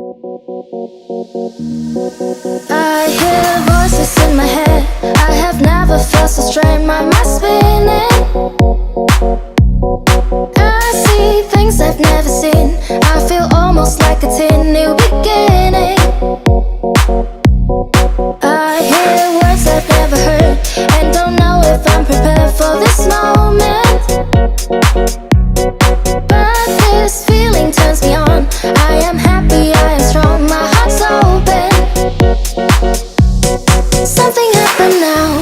I hear voices in my head. I have never felt so strange. My mind's spinning. I see things I've never seen. I feel almost like a teen new beginning. I hear words I've never heard and don't know if I'm prepared for this moment. But this feeling turns me on. I am happy, I am strong, my heart's open. Something happened now,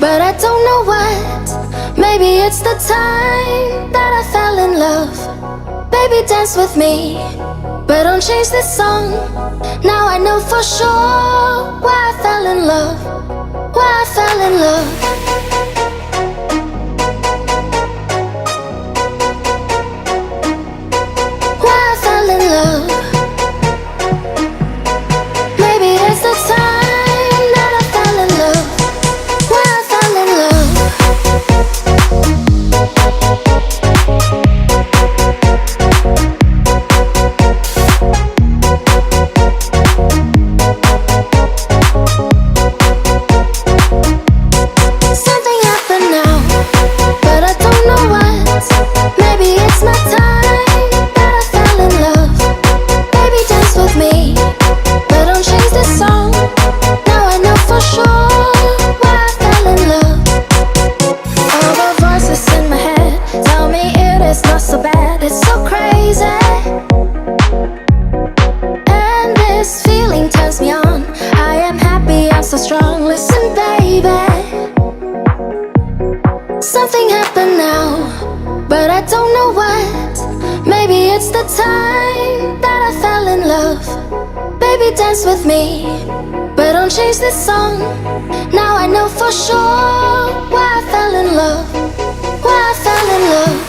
but I don't know what. Maybe it's the time that I fell in love. Baby, dance with me, but don't change this song. Now I know for sure why I fell in love. Why I fell in love. Why I fell in love. Maybe it's the time that I fell in love. Why I fell in love. Something happened now, but I don't know what. Maybe it's my time that I fell in love. Baby, dance with me, but don't change this song. Now I know for sure why I fell in love. All the voices in my head tell me it is not so bad. It's so crazy, and this feeling turns me on. I am happy, I'm so strong. Listen, baby. Something happened now, but I don't know what. Maybe it's the time that I fell in love. Baby, dance with me, but don't change this song. Now I know for sure why I fell in love. Why I fell in love.